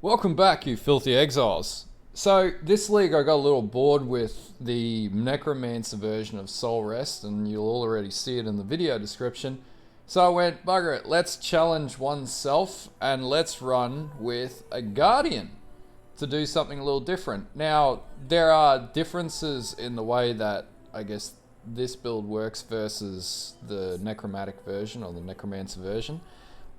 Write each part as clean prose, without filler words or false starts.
Welcome back, you filthy exiles. So, this league I got a little bored with the Necromancer version of Soulwrest, and you'll already see it in the video description. So I went, bugger it, let's challenge oneself, and let's run with a Guardian to do something a little different. Now, there are differences in the way that, I guess, this build works versus the Necromantic version, or the Necromancer version.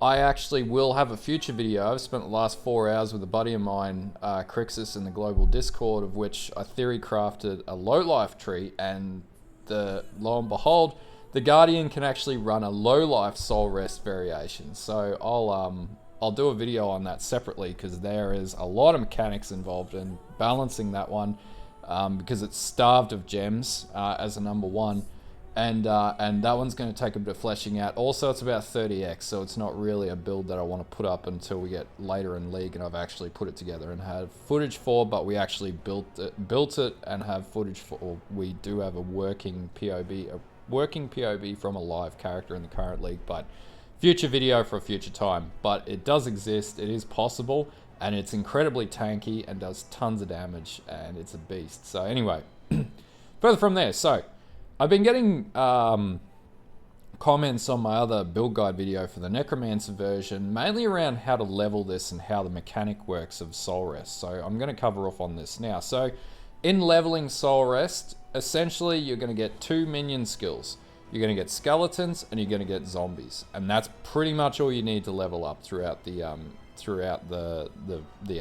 I actually will have a future video. I've spent the last 4 hours with a buddy of mine, Crixus, in the global Discord, of which I theory crafted a low life tree, and lo and behold, the Guardian can actually run a low life Soulwrest variation. So I'll do a video on that separately, because there is a lot of mechanics involved in balancing that one, because it's starved of gems as a number one. And that one's going to take a bit of fleshing out. Also, it's about 30x, so it's not really a build that I want to put up until we get later in League and I've actually put it together and have footage for, but we actually built it and have footage for, or we do have a working POB from a live character in the current League, but future video for a future time. But it does exist, it is possible, and it's incredibly tanky and does tons of damage, and it's a beast. So anyway, further from there, so I've been getting comments on my other build guide video for the Necromancer version, mainly around how to level this and how the mechanic works of Soulwrest. So I'm going to cover off on this now. So in leveling Soulwrest, essentially you're going to get 2 minion skills. You're going to get skeletons and you're going to get zombies, and that's pretty much all you need to level up throughout the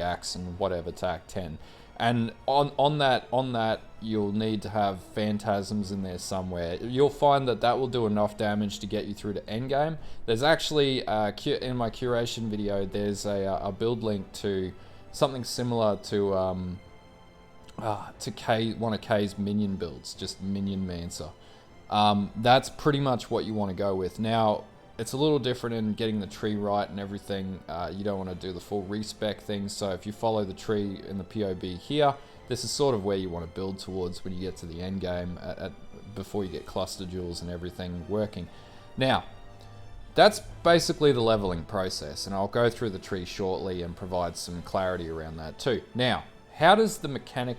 axe and whatever to Act 10. And on that, you'll need to have phantasms in there somewhere. You'll find that will do enough damage to get you through to endgame. There's actually, in my curation video, there's a build link to something similar to one of K's minion builds, just Minion Mancer. That's pretty much what you want to go with. Now, it's a little different in getting the tree right and everything. You don't want to do the full respec thing, so if you follow the tree in the POB here, this is sort of where you want to build towards when you get to the end game, before you get cluster jewels and everything working. Now, that's basically the leveling process, and I'll go through the tree shortly and provide some clarity around that too. Now, how does the mechanic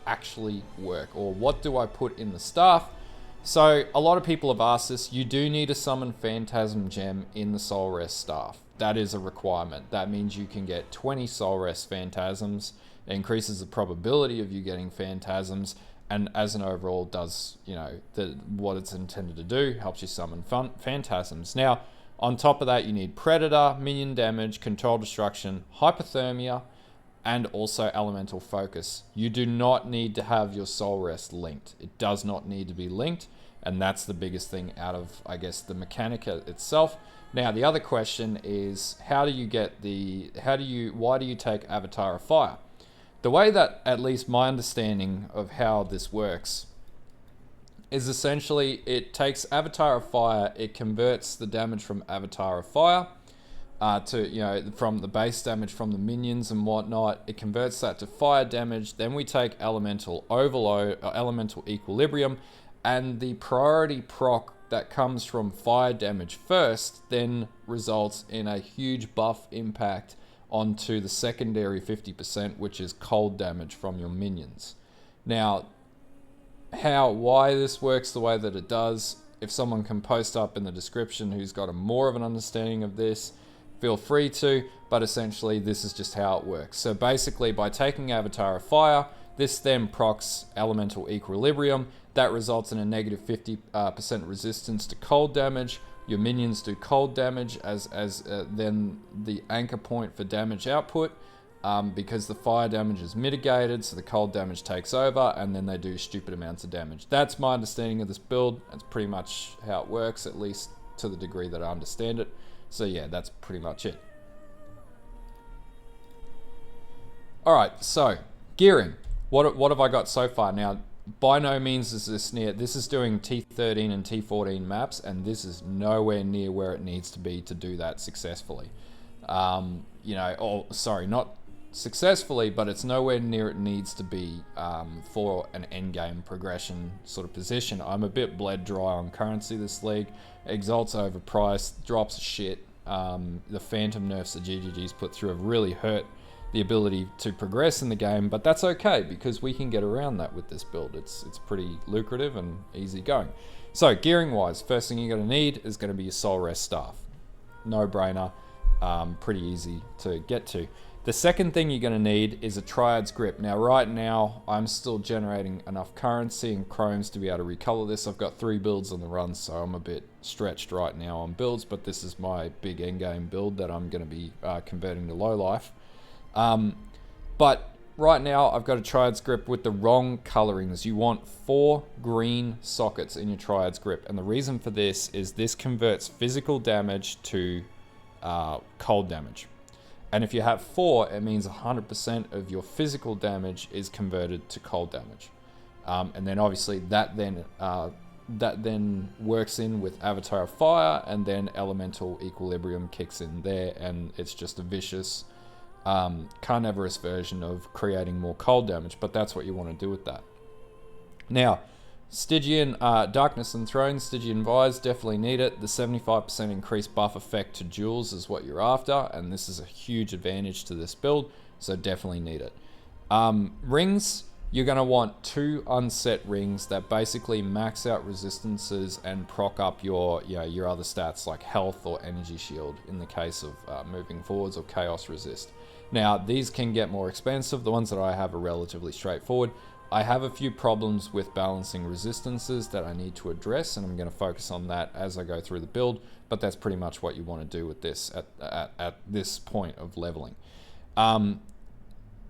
actually work, or what do I put in the staff? So, a lot of people have asked this. You do need a summon Phantasm gem in the Soulwrest staff. That is a requirement. That means you can get 20 Soulwrest Phantasms. It increases the probability of you getting Phantasms, and as an overall does, what it's intended to do, helps you summon Phantasms. Now, on top of that, you need Predator, Minion Damage, Control Destruction, Hypothermia, and also Elemental Focus. You do not need to have your Soulwrest linked. It does not need to be linked, and that's the biggest thing out of, I guess, the mechanic itself. Now, the other question is, why do you take Avatar of Fire? The way that, at least my understanding of how this works, is essentially it takes Avatar of Fire, it converts the damage from Avatar of Fire, from the base damage from the minions and whatnot, it converts that to fire damage. Then we take Elemental Overload, or Elemental Equilibrium, and the priority proc that comes from fire damage first then results in a huge buff impact onto the secondary 50%, which is cold damage from your minions. Now, why this works the way that it does, if someone can post up in the description who's got more of an understanding of this, feel free to, but essentially this is just how it works. So basically, by taking Avatar of Fire, this then procs Elemental Equilibrium. That results in a negative 50% resistance to cold damage. Your minions do cold damage as then the anchor point for damage output, because the fire damage is mitigated, so the cold damage takes over, and then they do stupid amounts of damage. That's my understanding of this build. That's pretty much how it works, at least to the degree that I understand it. So yeah, that's pretty much it. Alright, so gearing. What have I got so far? Now, by no means is this near. This is doing T13 and T14 maps, and this is nowhere near where it needs to be to do that successfully. Not successfully, but it's nowhere near it needs to be for an endgame progression sort of position. I'm a bit bled dry on currency this league. Exalt's overpriced, drops are shit. The Phantom nerfs that GGG's put through have really hurt the ability to progress in the game, but that's okay because we can get around that with this build. It's pretty lucrative and easy going. So gearing wise, first thing you're going to need is going to be your Soulwrest staff. No brainer, pretty easy to get to. The second thing you're going to need is a Triad's Grip. Now right now I'm still generating enough currency and chromes to be able to recolor this. I've got 3 builds on the run, so I'm a bit stretched right now on builds, but this is my big endgame build that I'm going to be converting to low life. But right now I've got a Triad's Grip with the wrong colorings. You want 4 green sockets in your Triad's Grip, and the reason for this is this converts physical damage to cold damage. And if you have 4, it means 100% of your physical damage is converted to cold damage. And then obviously that then works in with Avatar of Fire, and then Elemental Equilibrium kicks in there, and it's just a vicious carnivorous version of creating more cold damage, but that's what you want to do with that. Now, Stygian Darkness and Throne, Stygian Vise, definitely need it. The 75% increased buff effect to duels is what you're after, and this is a huge advantage to this build, so definitely need it. Rings, you're going to want 2 unset rings that basically max out resistances and proc up your other stats like health or energy shield in the case of moving forwards, or chaos resist. Now, these can get more expensive. The ones that I have are relatively straightforward. I have a few problems with balancing resistances that I need to address, and I'm going to focus on that as I go through the build, but that's pretty much what you want to do with this at this point of leveling.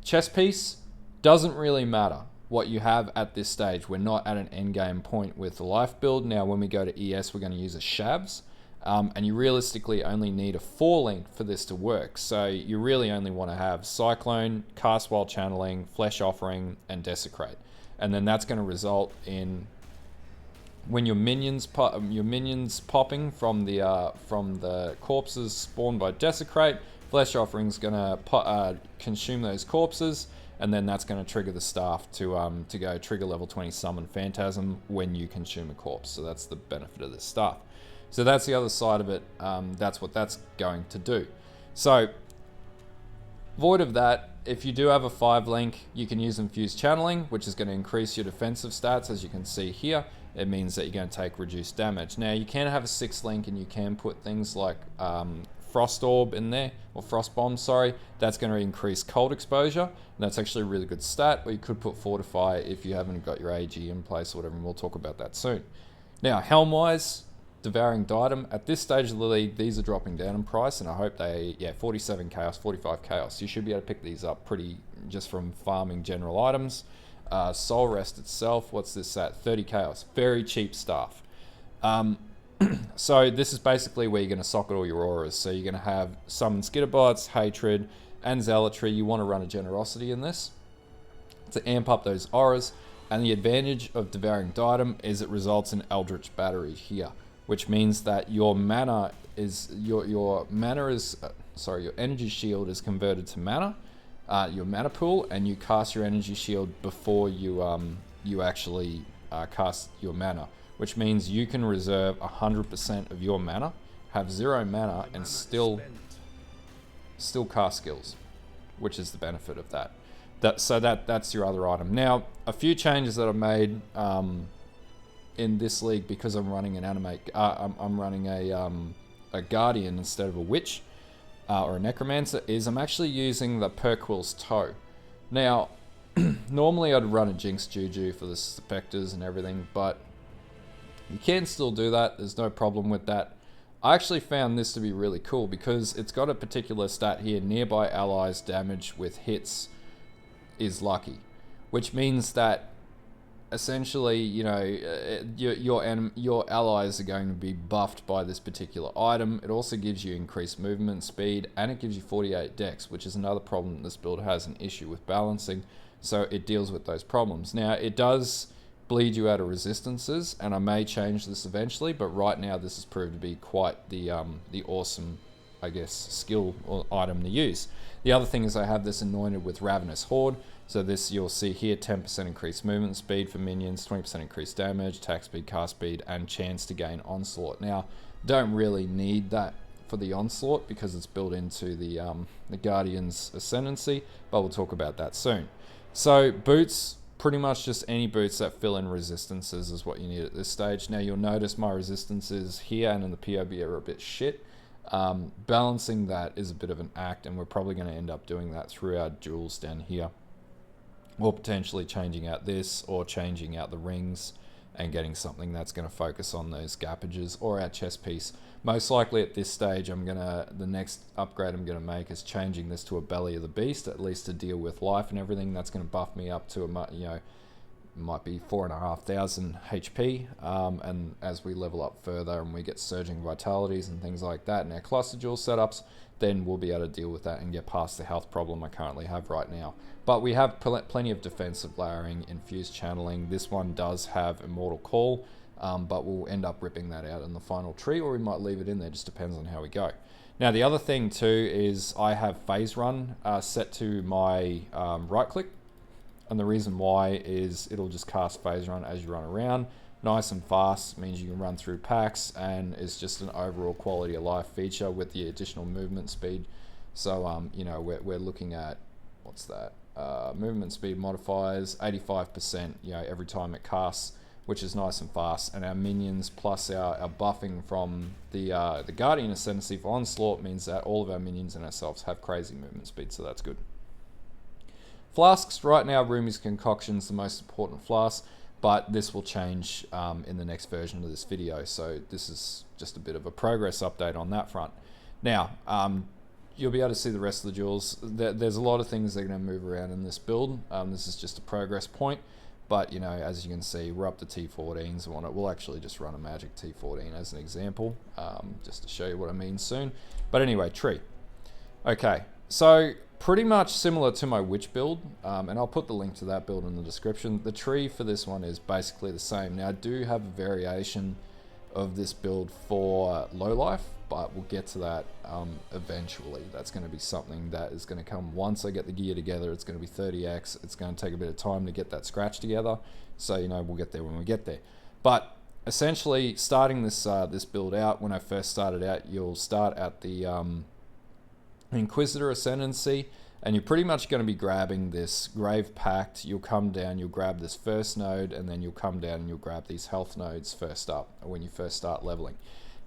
Chess piece, doesn't really matter what you have at this stage. We're not at an endgame point with the life build. Now, when we go to ES, we're going to use a Shavs. And you realistically only need a 4 link for this to work. So you really only want to have Cyclone, Cast While Channeling, Flesh Offering, and Desecrate. And then that's going to result in when your minions popping from the corpses spawned by Desecrate, Flesh Offering's going to consume those corpses, and then that's going to trigger the staff to go trigger level 20 Summon Phantasm when you consume a corpse. So that's the benefit of this staff. So that's the other side of it. That's what that's going to do. So, void of that, if you do have a 5 link, you can use Infused Channeling, which is going to increase your defensive stats, as you can see here. It means that you're going to take reduced damage. Now, you can have a 6 link, and you can put things like Frost Orb in there, or Frost Bomb, sorry. That's going to increase cold exposure. And that's actually a really good stat, or you could put Fortify if you haven't got your AG in place or whatever, and we'll talk about that soon. Now, Helm-wise, Devouring Diadem, at this stage of the league, these are dropping down in price, and I hope 47 chaos, 45 chaos. You should be able to pick these up pretty just from farming general items. Soulwrest itself, what's this at? 30 chaos, very cheap stuff. So this is basically where you're going to socket all your auras. So you're going to have Summon Skitterbots, Hatred, and Zealotry. You want to run a Generosity in this to amp up those auras, and the advantage of Devouring Diadem is it results in Eldritch Battery here, which means that your mana is your energy shield is converted to mana, your mana pool, and you cast your energy shield before you actually cast your mana, which means you can reserve 100% of your mana, have 0 mana, and still cast skills, which is the benefit of that. That's your other item. Now, a few changes that I've made in this league, because I'm running an I'm running a Guardian instead of a Witch or a Necromancer, is I'm actually using the Perquil's Toe. Now, normally I'd run a Jinx Juju for the Spectres and everything, but you can still do that. There's no problem with that. I actually found this to be really cool because it's got a particular stat here: nearby allies damage with hits is lucky, which means that essentially, your allies are going to be buffed by this particular item. It also gives you increased movement speed, and it gives you 48 dex, which is another problem this build has an issue with balancing. So it deals with those problems. Now, it does bleed you out of resistances, and I may change this eventually, but right now this has proved to be quite the awesome, I guess, skill or item to use. The other thing is I have this anointed with Ravenous Horde. So this, you'll see here, 10% increased movement speed for minions, 20% increased damage, attack speed, cast speed, and chance to gain onslaught. Now, don't really need that for the Onslaught because it's built into the Guardian's Ascendancy, but we'll talk about that soon. So boots, pretty much just any boots that fill in resistances is what you need at this stage. Now you'll notice my resistances here and in the POB are a bit shit. Balancing that is a bit of an act, and we're probably going to end up doing that through our jewels down here, or potentially changing out this or changing out the rings and getting something that's going to focus on those gappages, or our chest piece. Most likely at this stage, the next upgrade I'm going to make is changing this to a Belly of the Beast, at least to deal with life and everything. That's going to buff me up to might be 4,500 HP, and as we level up further and we get surging vitalities and things like that in our cluster jewel setups, then we'll be able to deal with that and get past the health problem I currently have right now. But we have plenty of defensive layering, infused channeling. This one does have Immortal Call, but we'll end up ripping that out in the final tree, or we might leave it in there, just depends on how we go. Now the other thing too is I have phase run set to my right click, and the reason why is it'll just cast phase run as you run around. Nice and fast, means you can run through packs, and it's just an overall quality of life feature with the additional movement speed. So we're looking at, what's that, movement speed modifiers 85% every time it casts, which is nice and fast. And our minions plus our buffing from the Guardian Ascendancy for Onslaught means that all of our minions and ourselves have crazy movement speed, so that's good. Flasks, right now Rumi's Concoction is the most important flask, but this will change in the next version of this video, so this is just a bit of a progress update on that front. Now, you'll be able to see the rest of the jewels. There's a lot of things that are going to move around in this build. This is just a progress point, but as you can see, we're up to T14s and whatnot. We'll actually just run a magic T14 as an example, just to show you what I mean soon. But anyway, tree. Okay, so pretty much similar to my witch build, and I'll put the link to that build in the description. The tree for this one is basically the same. Now I do have a variation of this build for low life, but we'll get to that eventually. That's going to be something that is going to come once I get the gear together. It's going to be 30x. It's going to take a bit of time to get that scratch together, so we'll get there when we get there. But essentially, starting this build out, when I first started out, you'll start at the Inquisitor Ascendancy, and you're pretty much going to be grabbing this Grave Pact. You'll come down, you'll grab this first node, and then you'll come down and you'll grab these health nodes first up when you first start leveling.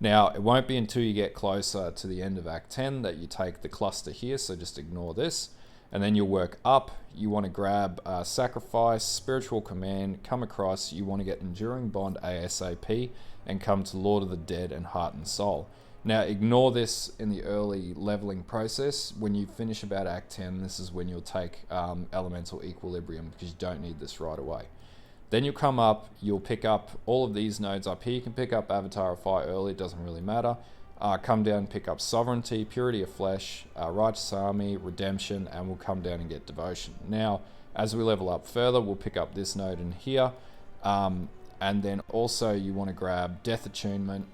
Now, it won't be until you get closer to the end of Act 10 that you take the cluster here, so just ignore this. And then you'll work up. You want to grab Sacrifice, Spiritual Command, come across. You want to get Enduring Bond ASAP, and come to Lord of the Dead and Heart and Soul. Now, ignore this in the early leveling process. When you finish about Act 10, this is when you'll take Elemental Equilibrium, because you don't need this right away. Then you'll come up, you'll pick up all of these nodes up here. You can pick up Avatar of Fire early, it doesn't really matter. Come down and pick up Sovereignty, Purity of Flesh, Righteous Army, Redemption, and we'll come down and get Devotion. Now, as we level up further, we'll pick up this node in here. And then also you want to grab Death Attunement,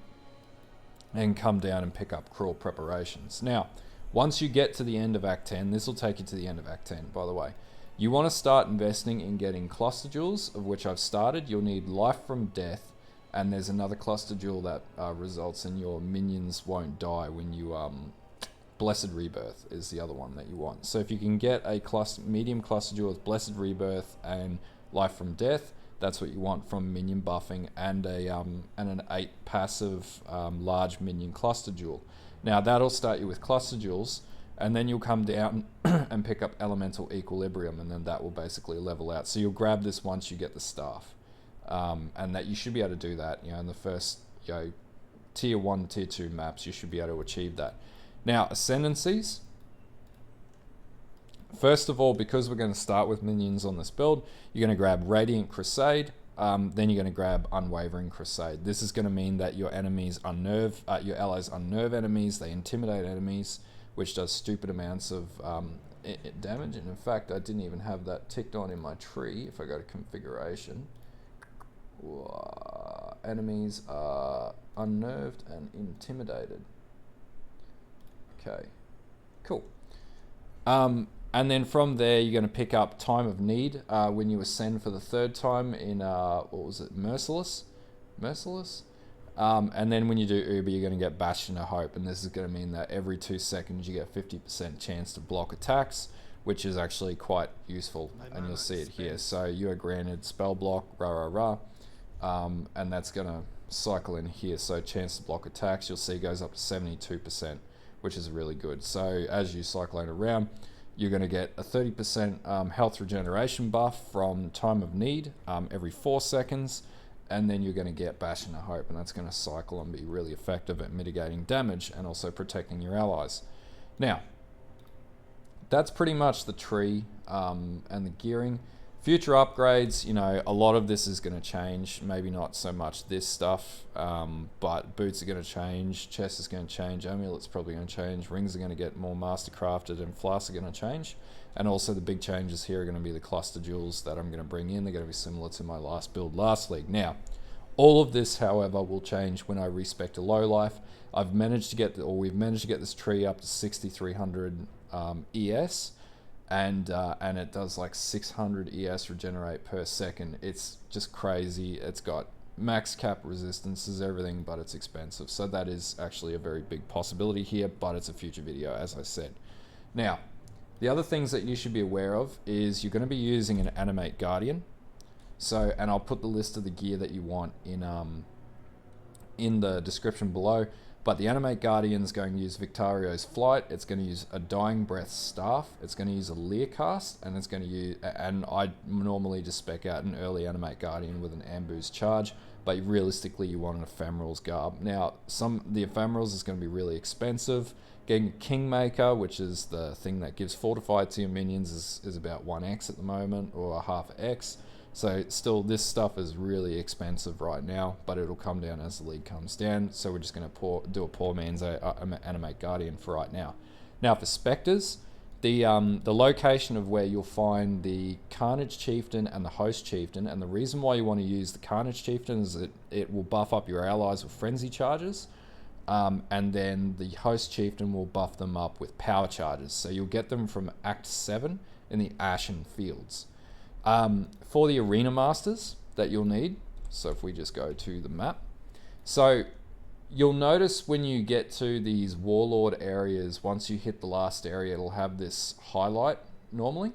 and come down and pick up Cruel Preparations. Now, once you get to the end of Act 10, this will take you to the end of Act 10, by the way. You want to start investing in getting cluster jewels, of which I've started. You'll need Life from Death, and there's another cluster jewel that results in your minions won't die when you... Blessed Rebirth is the other one that you want. So if you can get a medium cluster jewel with Blessed Rebirth and Life from Death, that's what you want from minion buffing, and an 8 passive large minion cluster jewel. Now that'll start you with cluster jewels, and then you'll come down and pick up Elemental Equilibrium, and then that will basically level out. So you'll grab this once you get the staff, and that you should be able to do that. In the first tier 1, tier 2 maps, you should be able to achieve that. Now Ascendancies. First of all, because we're going to start with minions on this build, you're going to grab Radiant Crusade, then you're going to grab Unwavering Crusade. This is going to mean that your enemies unnerve, your allies unnerve enemies, they intimidate enemies, which does stupid amounts of damage. And in fact, I didn't even have that ticked on in my tree. If I go to configuration, enemies are unnerved and intimidated. Okay, cool. And then from there, you're going to pick up Time of Need when you ascend for the 3rd time in, what was it, Merciless? And then when you do Uber, you're going to get Bastion of Hope, and this is going to mean that every 2 seconds you get 50% chance to block attacks, which is actually quite useful, and you'll see it here. So you are granted spell block, and that's going to cycle in here. So chance to block attacks, you'll see goes up to 72%, which is really good. So as you cyclone around, you're going to get a 30% health regeneration buff from time of need every 4 seconds, and then you're going to get Bastion of Hope, and that's going to cycle and be really effective at mitigating damage and also protecting your allies. Now, that's pretty much the tree and the gearing. Future upgrades, you know, a lot of this is going to change. Maybe not so much this stuff, but boots are going to change, chest is going to change, amulet's probably going to change, rings are going to get more mastercrafted, and flasks are going to change. And also the big changes here are going to be the cluster jewels that I'm going to bring in. They're going to be similar to my last build last league. Now, all of this, however, will change when I respec to low life. We've managed to get this tree up to 6,300 ES. And it does like 600 ES regenerate per second. It's just crazy. It's got max cap resistances, everything, but it's expensive. So that is actually a very big possibility here, but it's a future video, as I said. Now, the other things that you should be aware of is you're going to be using an Animate Guardian. So, and I'll put the list of the gear that you want in the description below. But the Animate Guardian is going to use Victarios Flight. It's going to use a Dying Breath staff. It's going to use a Leer Cast, and it's going to use. And I normally just spec out an early Animate Guardian with an Ambu's charge, but realistically, you want an Ephemeral's garb. Now, the Ephemerals is going to be really expensive. Getting a Kingmaker, which is the thing that gives Fortified to your minions, is about 1x at the moment, or a half x. So still, this stuff is really expensive right now, but it'll come down as the league comes down. So we're just going to do a poor man's Animate Guardian for right now. Now for Spectres, the location of where you'll find the Carnage Chieftain and the Host Chieftain, and the reason why you want to use the Carnage Chieftain is that it will buff up your allies with Frenzy charges, and then the Host Chieftain will buff them up with Power charges. So you'll get them from Act 7 in the Ashen Fields. For the Arena Masters that you'll need, so if we just go to the map, so you'll notice when you get to these Warlord areas, once you hit the last area, it'll have this highlight normally.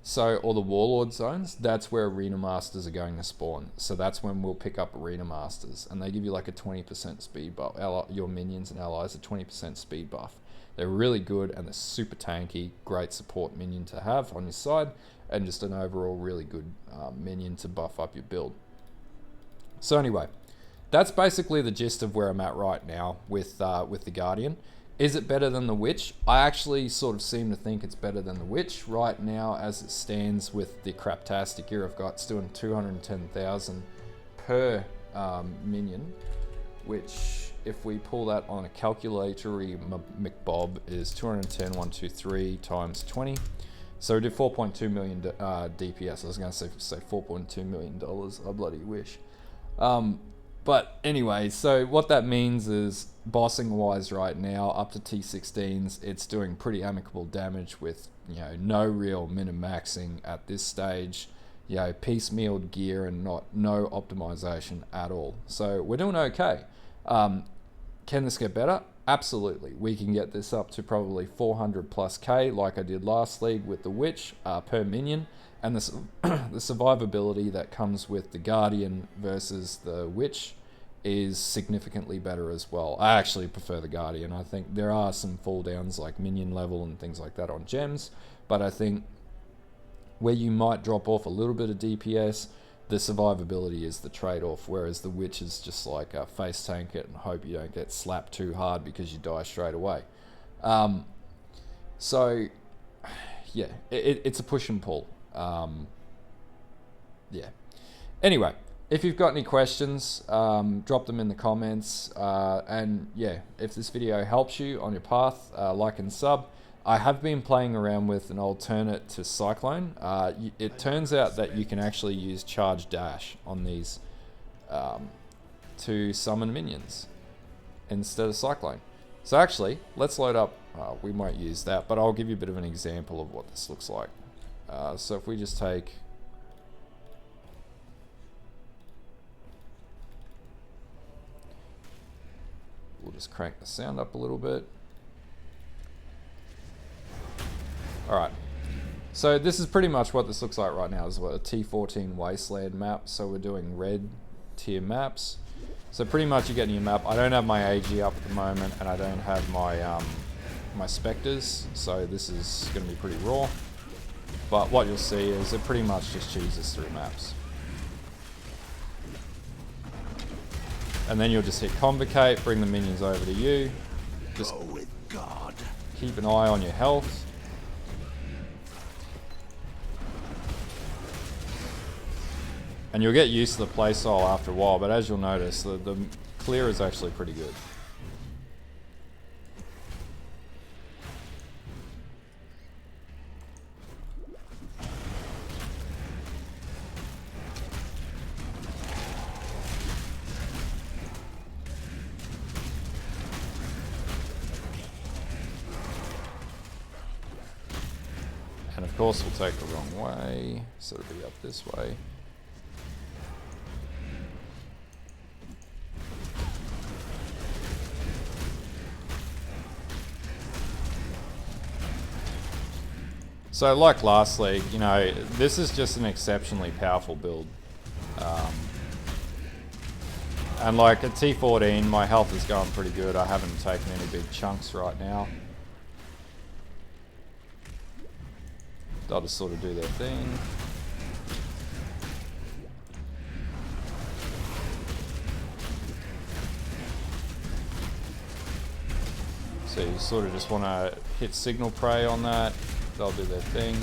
So, or the Warlord zones, that's where Arena Masters are going to spawn. So that's when we'll pick up Arena Masters, and they give you like a 20% speed buff. Your minions and allies a 20% speed buff. They're really good, and they're super tanky, great support minion to have on your side, and just an overall really good minion to buff up your build. So anyway, that's basically the gist of where I'm at right now with the Guardian. Is it better than the Witch? I actually sort of seem to think it's better than the Witch right now as it stands with the craptastic gear I've got. It's doing 210,000 per minion, which if we pull that on a calculatory McBob is 210, 123 times 20. So we did 4.2 million DPS. I was going to say $4.2 million. I bloody wish. But anyway, so what that means is bossing wise right now, up to T16s, it's doing pretty amicable damage with, you know, no real min-maxing at this stage, you know, piecemealed gear and no optimization at all. So we're doing okay. Can this get better? Absolutely. We can get this up to probably 400 plus K like I did last league with the Witch per minion. And the survivability that comes with the Guardian versus the Witch is significantly better as well. I actually prefer the Guardian. I think there are some fall downs like minion level and things like that on gems, but I think where you might drop off a little bit of DPS, the survivability is the trade-off, whereas the Witch is just like face tank it and hope you don't get slapped too hard because you die straight away. So yeah, it's a push and pull. Yeah. Anyway, if you've got any questions, drop them in the comments. And yeah, if this video helps you on your path, like and sub. I have been playing around with an alternate to Cyclone. It turns out that you can actually use Charge Dash on these to summon minions instead of Cyclone. So actually, let's load up. We won't use that, but I'll give you a bit of an example of what this looks like. So if we just take... just crank the sound up a little bit. Alright, so this is pretty much what this looks like right now. This is what a T14 Wasteland map. So we're doing red tier maps. So pretty much you're getting your map. I don't have my AG up at the moment, and I don't have my my Spectres, so this is going to be pretty raw. But what you'll see is it pretty much just cheeses through maps. And then you'll just hit Convocate, bring the minions over to you. Just keep an eye on your health. And you'll get used to the playstyle after a while, but as you'll notice, the clear is actually pretty good. And of course we'll take the wrong way, so it'll be up this way. So like last league, you know, this is just an exceptionally powerful build. And like at T14, my health is going pretty good. I haven't taken any big chunks right now. They'll just sort of do their thing. So you sort of just want to hit signal prey on that. They'll do their thing.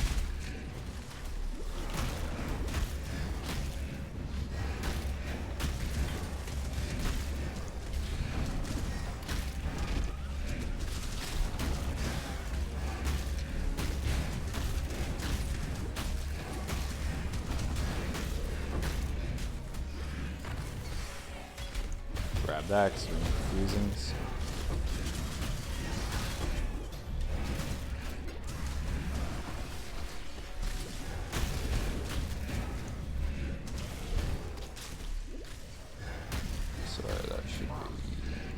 Grab that because we're confusing. So that should be,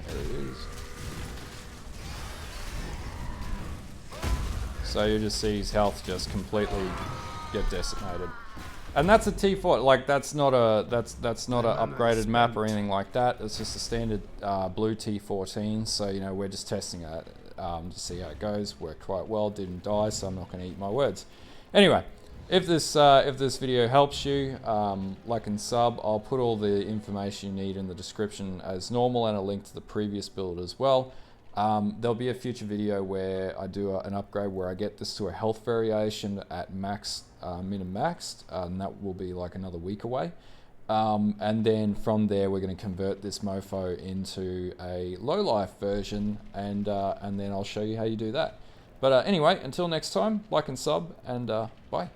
there it is. So you just see his health just completely get decimated. And that's a T4, like that's not a upgraded map or anything like that. It's just a standard blue T14. So you know we're just testing it to see how it goes. Worked quite well, didn't die, so I'm not going to eat my words. Anyway, if this video helps you, like and sub. I'll put all the information you need in the description as normal, and a link to the previous build as well. There'll be a future video where I do an upgrade where I get this to a health variation at max, min and maxed, and that will be like another week away. And then from there we're going to convert this mofo into a low life version, and then I'll show you how you do that. But anyway, until next time, like and sub, and bye.